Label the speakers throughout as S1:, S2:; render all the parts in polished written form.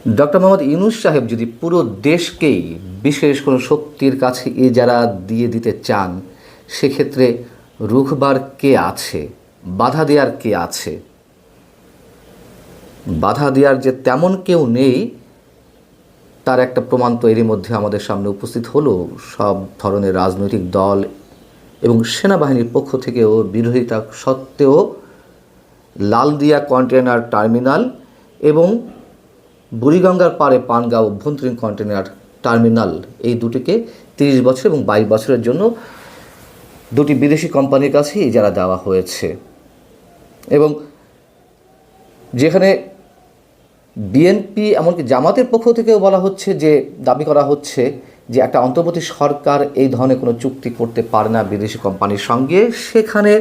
S1: Doctor Mohammad Yunus সাহেব যদি পুরো দেশকেই বিশেষ কোনো শক্তির কাছে যারা দিয়ে দিতে চান, সেক্ষেত্রে রুখবার কে আছে, বাধা দেওয়ার কে আছে? বাধা দেওয়ার যে তেমন কেউ নেই, তার একটা প্রমাণ তো এরই মধ্যে আমাদের সামনে উপস্থিত হলো। সব ধরনের রাজনৈতিক দল এবং সেনাবাহিনীর পক্ষ থেকেও বিরোধিতা সত্ত্বেও লালদিয়া কন্টেনার টার্মিনাল এবং বুড়িগঙ্গার পাড়ে পানগাঁও অভ্যন্তরীণ কন্টেনার টার্মিনাল, এই দুটিকে 30 বছর এবং 22 বছরের জন্য দুটি বিদেশি কোম্পানির কাছে ইজারা দেওয়া হয়েছে। এবং যেখানে বিএনপি এমনকি জামাতের পক্ষ থেকেও বলা হচ্ছে, যে দাবি করা হচ্ছে যে একটা অন্তর্বর্তী সরকার এই ধরনের কোনো চুক্তি করতে পারে না বিদেশি কোম্পানির সঙ্গে, সেখানে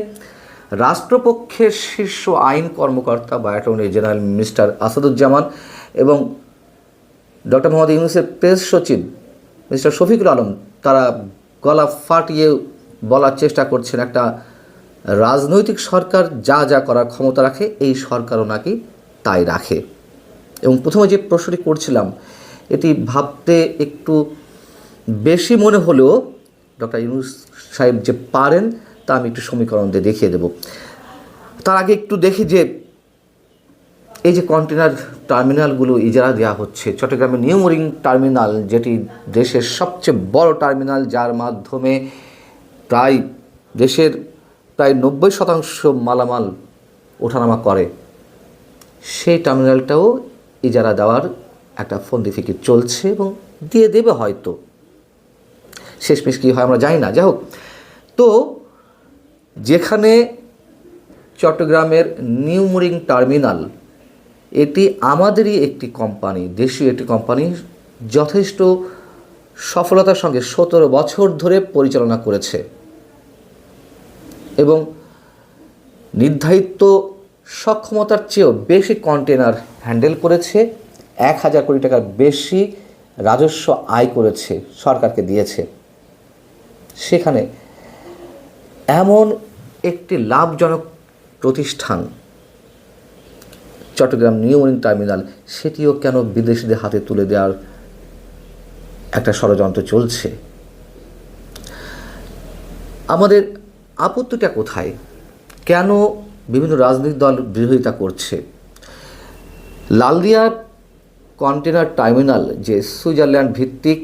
S1: রাষ্ট্রপক্ষের শীর্ষ আইন কর্মকর্তা বা অ্যাটর্নি জেনারেল মিস্টার আসাদুজ্জামান এবং ডক্টর মোহাম্মদ ইউনূসের প্রেস সচিব মিস্টার শফিকুল আলম, তারা গলা ফাটিয়ে বলার চেষ্টা করছেন একটা রাজনৈতিক সরকার যা যা করার ক্ষমতা রাখে, এই সরকারও নাকি তাই রাখে। এবং প্রথমে যে প্রশ্নটি করছিলাম, এটি ভাবতে একটু বেশি মনে হলেও ডক্টর ইউনূস সাহেব যে পারেন, তা আমি একটু সমীকরণ দিয়ে দেখিয়ে দেব। তার আগে একটু দেখি যে এই যে কন্টেনার টার্মিনালগুলো ইজারা দেওয়া হচ্ছে, চট্টগ্রামের নিউ মোরিং টার্মিনাল, যেটি দেশের সবচেয়ে বড় টার্মিনাল, যার মাধ্যমে দেশের প্রায় 90% মালামাল ওঠানামা করে, সেই টার্মিনালটাও ইজারা দেওয়ার একটা ফন্দি ফিকির চলছে এবং দিয়ে দেবে হয়তো। শেষমেশ কী হয় আমরা জানি না। যাই হোক, তো যেখানে চট্টগ্রামের নিউ মোরিং টার্মিনাল, এটি আমাদেরই একটি কোম্পানি, দেশীয় একটি কোম্পানি, যথেষ্ট সফলতার সঙ্গে 17 বছর ধরে পরিচালনা করেছে এবং নির্ধারিত সক্ষমতার চেয়েও বেশি কন্টেনার হ্যান্ডেল করেছে, 1000 কোটি টাকার বেশি রাজস্ব আয় করেছে, সরকারকে দিয়েছে। সেখানে এমন একটি লাভজনক প্রতিষ্ঠান চট্টগ্রাম নিউ মোরিং টার্মিনাল, সেটিও কেন বিদেশিদের হাতে তুলে দেওয়ার একটা ষড়যন্ত্র চলছে? আমাদের আপত্তিটা কোথায়? কেন বিভিন্ন রাজনৈতিক দল বিরোধিতা করছে? লালদিয়া কন্টেনার টার্মিনাল, যে সুইজারল্যান্ড ভিত্তিক,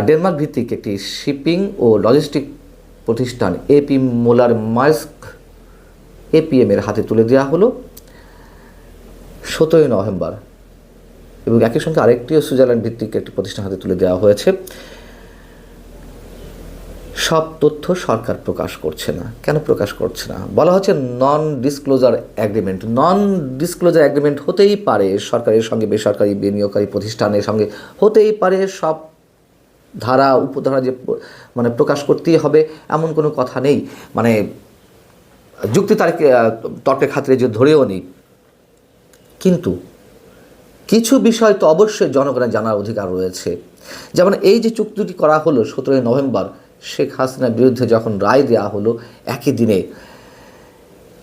S1: ডেনমার্ক ভিত্তিক একটি শিপিং ও লজিস্টিক প্রতিষ্ঠান এপি মোলার মার্স্ক এপিএম এর হাতে তুলে দেওয়া হলো 17 নভেম্বর, এবং একই সঙ্গে আরেকটিও সুইজারল্যান্ড ভিত্তিক একটি প্রতিষ্ঠান হাতে তুলে দেওয়া হয়েছে। সব তথ্য সরকার প্রকাশ করছে না। কেন প্রকাশ করছে না? বলা হচ্ছে non disclosure agreement. Non disclosure agreement হতেই পারে সরকারের সঙ্গে বেসরকারি বিনিয়োগকারী প্রতিষ্ঠানের সঙ্গে, হতেই পারে সব ধারা উপধারা যে প্রকাশ করতেই হবে এমন কোনো কথা নেই। যুক্তি তর্কের খাতিরে যে ধরেও নেই, কিন্তু কিছু বিষয় তো অবশ্যই জনগণের জানার অধিকার রয়েছে। যেমন এই যে চুক্তিটি করা হলো 17 নভেম্বর, শেখ হাসিনার বিরুদ্ধে যখন রায় দেওয়া হলো একই দিনে,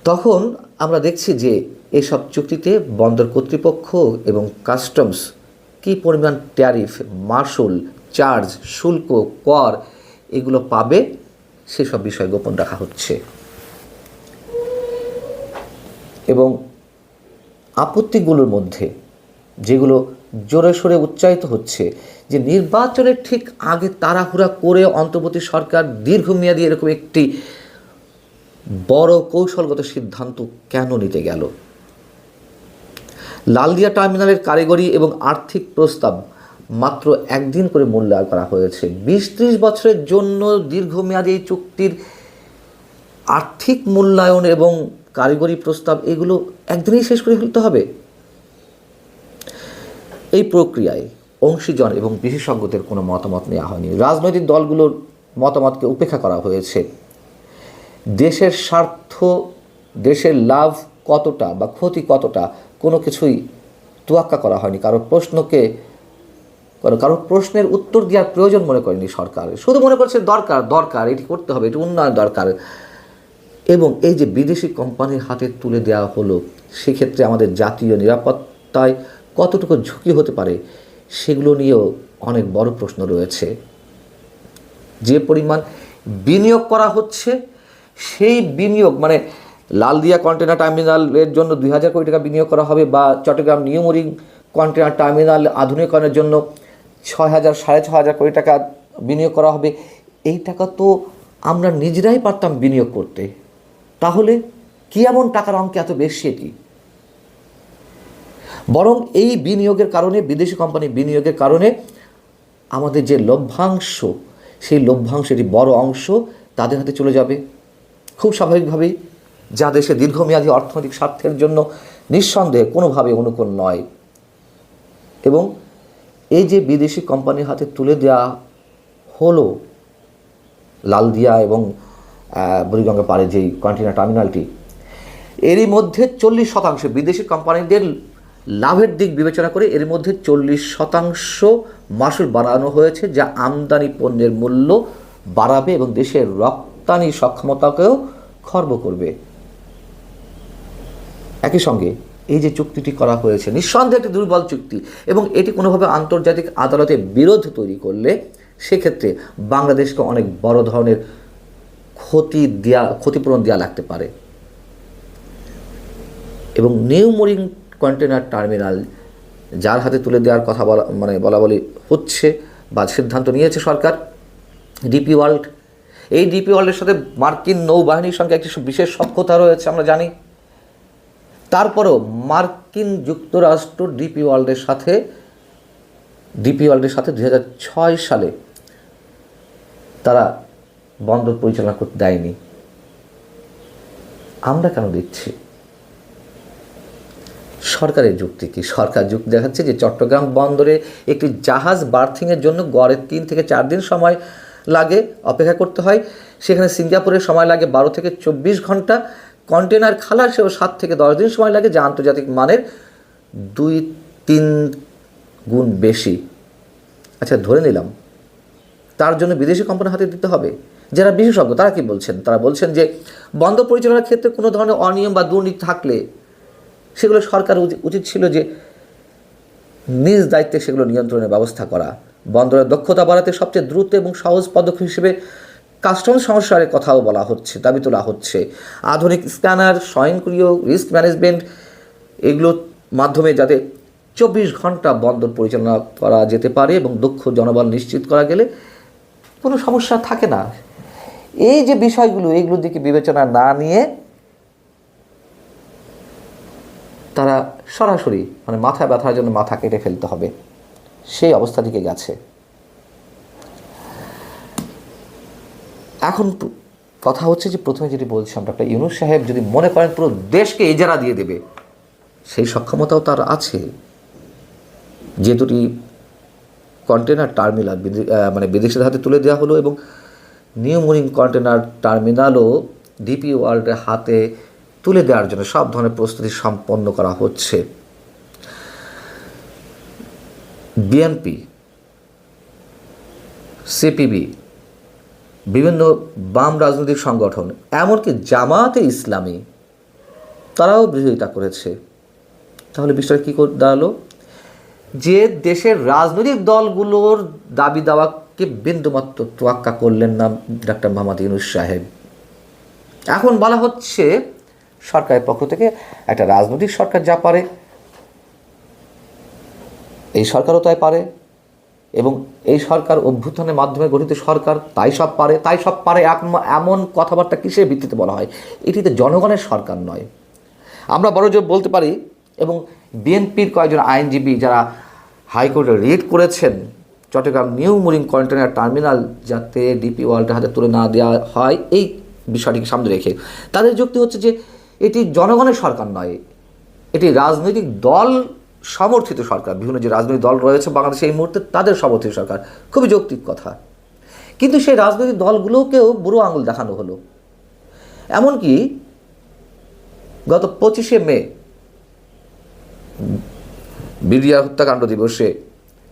S1: তখন আমরা দেখছি যে এসব চুক্তিতে বন্দর কর্তৃপক্ষ এবং কাস্টমস কী পরিমাণ ট্যারিফ, মাশুল, চার্জ, শুল্ক, কর এগুলো পাবে, সেসব বিষয় গোপন রাখা হচ্ছে। এবং আপত্তিগুলোর মধ্যে যেগুলো জোরে সোরে উচ্চারিত হচ্ছে, যে নির্বাচনের ঠিক আগে তাড়াহুড়া করে অন্তর্বর্তী সরকার দীর্ঘমেয়াদী এরকম একটি বড় কৌশলগত সিদ্ধান্ত কেন নিতে গেল? লালদিয়া টার্মিনালের কারিগরি এবং আর্থিক প্রস্তাব মাত্র একদিন করে মূল্যায়ন করা হয়েছে। 20-30 বছরের জন্য দীর্ঘমেয়াদী এই চুক্তির আর্থিক মূল্যায়ন এবং কারিগরি প্রস্তাব এগুলো একদিনেই শেষ করে ফেলতে হবে? এই প্রক্রিয়ায় অংশীজন এবং বিশেষজ্ঞদের কোনো মতামত নেওয়া হয়নি। রাজনৈতিক দলগুলোর মতামতকে উপেক্ষা করা হয়েছে। দেশের স্বার্থ, দেশের লাভ কতটা বা ক্ষতি কতটা, কোনো কিছুই তোয়াক্কা করা হয়নি। কারো প্রশ্নের উত্তর দেওয়ার প্রয়োজন মনে করেনি সরকার। শুধু মনে করছে দরকার এটি করতে হবে, এটি উন্নয়ন দরকার। এবং এই যে বিদেশি কোম্পানির হাতে তুলে দেওয়া হলো, সেক্ষেত্রে আমাদের জাতীয় নিরাপত্তায় কতটুকু ঝুঁকি হতে পারে সেগুলো নিয়েও অনেক বড় প্রশ্ন রয়েছে। যে পরিমাণ বিনিয়োগ করা হচ্ছে, সেই বিনিয়োগ মানে লালদিয়া কন্টেনার টার্মিনালের জন্য 2000 কোটি টাকা বিনিয়োগ করা হবে, বা Chattogram new marine container terminal আধুনিকরণের জন্য 6000 6500 কোটি টাকা বিনিয়োগ করা হবে। এই টাকা তো আমরা নিজেরাই পারতাম বিনিয়োগ করতে, তাহলে কি এমন টাকার অঙ্ক এত বেশি? এটি বরং এই বিনিয়োগের কারণে, বিদেশি কোম্পানি বিনিয়োগের কারণে আমাদের যে লভ্যাংশ, সেই লভ্যাংশেরই বড় অংশ তাদের হাতে চলে যাবে। খুব স্বাভাবিকভাবেই, যা দেশে দীর্ঘমেয়াদী অর্থনৈতিক স্বার্থের জন্য নিঃসন্দেহে কোনোভাবে অনুকূল নয়। এবং এই যে বিদেশি কোম্পানির হাতে তুলে দেওয়া হলো লালদিয়া এবং বুড়িগঙ্গা পাড়ে যেই কন্টেনার টার্মিনালটি, এরই মধ্যে 40% বিদেশি কোম্পানিদের লাভের দিক বিবেচনা করে এর মধ্যে 40% মাসুল বাড়ানো হয়েছে, যা আমদানি পণ্যের মূল্য বাড়াবে এবং দেশের রপ্তানি সক্ষমতাকেও খর্ব করবে। একই সঙ্গে এই যে চুক্তিটি করা হয়েছে, নিঃসন্দেহে একটি দুর্বল চুক্তি, এবং এটি কোনোভাবে আন্তর্জাতিক আদালতে বিরোধ তৈরি করলে সেক্ষেত্রে বাংলাদেশকে অনেক বড় ধরনের ক্ষতিপূরণ দেওয়া লাগতে পারে। এবং নিউ মেরিন কন্টেনার টার্মিনাল যার হাতে তুলে দেওয়ার কথা বলা বলি হচ্ছে বা সিদ্ধান্ত নিয়েছে সরকার, ডিপি ওয়ার্ল্ড। এই ডিপি ওয়ার্ল্ডের সাথে মার্কিন নৌবাহিনীর সঙ্গে একটি বিশেষ সখ্যতা রয়েছে আমরা জানি। তারপরেও মার্কিন যুক্তরাষ্ট্র ডিপি ওয়ার্ল্ডের সাথে 2006 সালে তারা বন্দর পরিচালনা করতে দেয়নি। আমরা কেন দিচ্ছি? সরকারের যুক্তি কি? সরকার যুক্তি দেখাচ্ছে যে চট্টগ্রাম বন্দরে একটি জাহাজ বার্থিংয়ের জন্য গড়ে 3 থেকে 4 দিন সময় লাগে, অপেক্ষা করতে হয়। সেখানে সিঙ্গাপুরের সময় লাগে 12 থেকে 24 ঘন্টা। কন্টেনার খালাস সেও 7 থেকে 10 দিন সময় লাগে, যা আন্তর্জাতিক মানের 2-3 গুণ বেশি। আচ্ছা, ধরে নিলাম তার জন্য বিদেশি কোম্পানির হাতে দিতে হবে। যারা বিশেষজ্ঞ তারা কি বলছেন? তারা বলছেন যে বন্দর পরিচালনার ক্ষেত্রে কোনো ধরনের অনিয়ম বা দুর্নীতি থাকলে সেগুলো সরকার উচিত ছিল যে নিজ দায়িত্বে সেগুলো নিয়ন্ত্রণের ব্যবস্থা করা। বন্দরের দক্ষতা বাড়াতে সবচেয়ে দ্রুত এবং সহজ পদক্ষেপ হিসেবে কাস্টমস সংস্কারের কথাও বলা হচ্ছে, দাবি তোলা হচ্ছে। আধুনিক স্ক্যানার, স্বয়ংক্রিয় রিস্ক ম্যানেজমেন্ট, এগুলোর মাধ্যমে যাতে 24 ঘন্টা বন্দর পরিচালনা করা যেতে পারে এবং দক্ষ জনবল নিশ্চিত করা গেলে কোনো সমস্যা থাকে না। এই যে বিষয়গুলো, এইগুলোর দিকে বিবেচনা না নিয়ে তারা সরাসরি মাথা ব্যথার জন্য মাথা কেটে ফেলতে হবে, সেই অবস্থা দিকে গেছে। এখন কথা হচ্ছে যে প্রথমে যেটি বলছিলাম, ডক্টর ইউনূস সাহেব যদি মনে করেন পুরো দেশকে ইজারা দিয়ে দেবে, সেই সক্ষমতাও তার আছে। যে দুটি কন্টেনার টার্মিনাল বিদেশের হাতে তুলে দেওয়া হলো এবং নিউ মেরিন কন্টেনার টার্মিনালও ডিপি ওয়ার্ল্ডের হাতে তুলে দেওয়ার জন্য সব ধরনের প্রস্তুতি সম্পন্ন করা হচ্ছে। বিএনপি, সিপিবি, বিভিন্ন বাম রাজনৈতিক সংগঠন, এমনকি জামায়াতে ইসলামী, তারাও বিরোধিতা করেছে। তাহলে বিষয়টা কী করে দাঁড়ালো? যে দেশের রাজনৈতিক দলগুলোর দাবি দাওয়াকে বিন্দুমাত্র তোয়াক্কা করলেন না ডক্টর মোহাম্মদ ইউনূস সাহেব। এখন বলা হচ্ছে সরকারের পক্ষ থেকে একটা রাজনৈতিক সরকার যা পারে এই সরকারও তাই পারে, এবং এই সরকার অভ্যুত্থানের মাধ্যমে গঠিত সরকার, তাই সব পারে এমন কথাবার্তা কিসের ভিত্তিতে বলা হয়? এটি তো জনগণের সরকার নয়। আমরা বড় জোর বলতে পারি, এবং বিএনপির কয়েকজন আইনজীবী যারা হাইকোর্টে রিট করেছেন Chattogram new marine container terminal যাতে ডিপি ওয়ার্ল্ডের হাতে তুলে না দেওয়া হয়, এই বিষয়টিকে সামনে রেখে তাদের যুক্তি হচ্ছে যে এটি জনগণের সরকার নয়, এটি রাজনৈতিক দল সমর্থিত সরকার। বিভিন্ন যে রাজনৈতিক দল রয়েছে বাংলাদেশে এই মুহূর্তে, তাদের সমর্থিত সরকার। খুবই যৌক্তিক কথা। কিন্তু সেই রাজনৈতিক দলগুলোকেও বুড়ো আঙুল দেখানো হলো। এমনকি গত 25শে মে বিডিআর হত্যাকাণ্ড দিবসে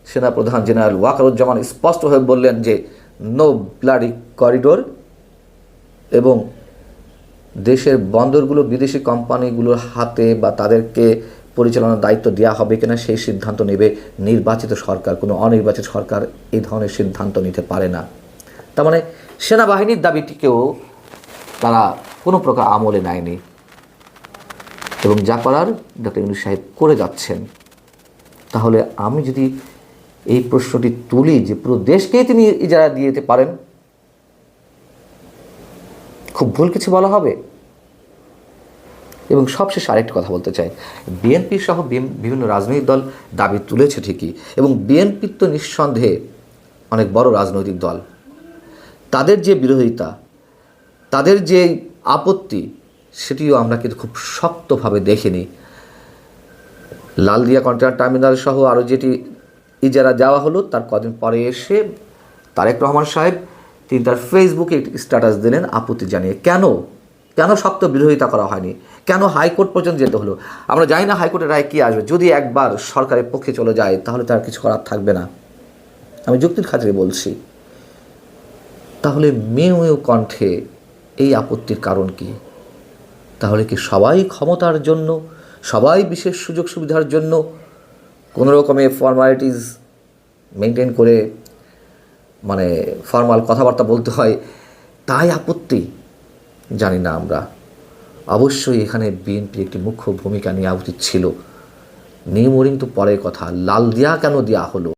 S1: সেনাপ্রধান জেনারেল ওয়াকারুজ্জামান স্পষ্টভাবে বললেন যে নো ব্লাডি করিডোর, এবং দেশের বন্দরগুলো বিদেশি কোম্পানিগুলোর হাতে বা তাদেরকে পরিচালনার দায়িত্ব দেওয়া হবে কিনা সেই সিদ্ধান্ত নেবে নির্বাচিত সরকার। কোনো অনির্বাচিত সরকার এই ধরনের সিদ্ধান্ত নিতে পারে না। তার মানে সেনাবাহিনীর দাবিটিকেও তারা কোনো প্রকার আমলে নেয়নি এবং যা করার ডক্টর ইউনূস সাহেব করে যাচ্ছেন। তাহলে আমি যদি এই প্রশ্নটি তুলি যে পুরো দেশকেই তিনি ইজারা দিয়ে দিতে পারেন, খুব ভুল কিছু বলা হবে? এবং সবশেষে আরেকটি কথা বলতে চাই, বিএনপি সহ বিভিন্ন রাজনৈতিক দল দাবি তুলেছে ঠিকই, এবং বিএনপি তো নিঃসন্দেহে অনেক বড় রাজনৈতিক দল। তাদের যে বিরোধিতা, তাদের যে আপত্তি, সেটিও আমরা কিন্তু খুব শক্তভাবে দেখিনি। লালদিয়া কন্টেনার টার্মিনাল সহ আরও যেটি ইজারা দেওয়া হলো, তার কদিন পরে এসে তারেক রহমান সাহেব তিনি তার ফেসবুকে একটি স্ট্যাটাস দিলেন আপত্তি জানিয়ে। কেন শক্ত বিরোধিতা করা হয়নি? কেন হাইকোর্ট পর্যন্ত যেতে হলো? আমরা জানি না হাইকোর্টের রায় কী আসবে। যদি একবার সরকারের পক্ষে চলে যায় তাহলে তার কিছু করার থাকবে না, আমি যুক্তির খাতিরে বলছি। তাহলে মেয়ে কণ্ঠে এই আপত্তির কারণ কি? তাহলে কি সবাই ক্ষমতার জন্য, সবাই বিশেষ সুযোগ সুবিধার জন্য কোনো রকমের ফর্মালিটিস মেনটেন করে মানে ফর্মাল কথাবার্তা বলতে হয়, তাই আপত্তি? জানি না আমরা। অবশ্যই এখানে বিএনপি একটি মুখ্য ভূমিকা নেওয়া উচিত ছিল। নিউমোরিং তো পরের কথা, লাল দিয়া কেন দেওয়া হলো?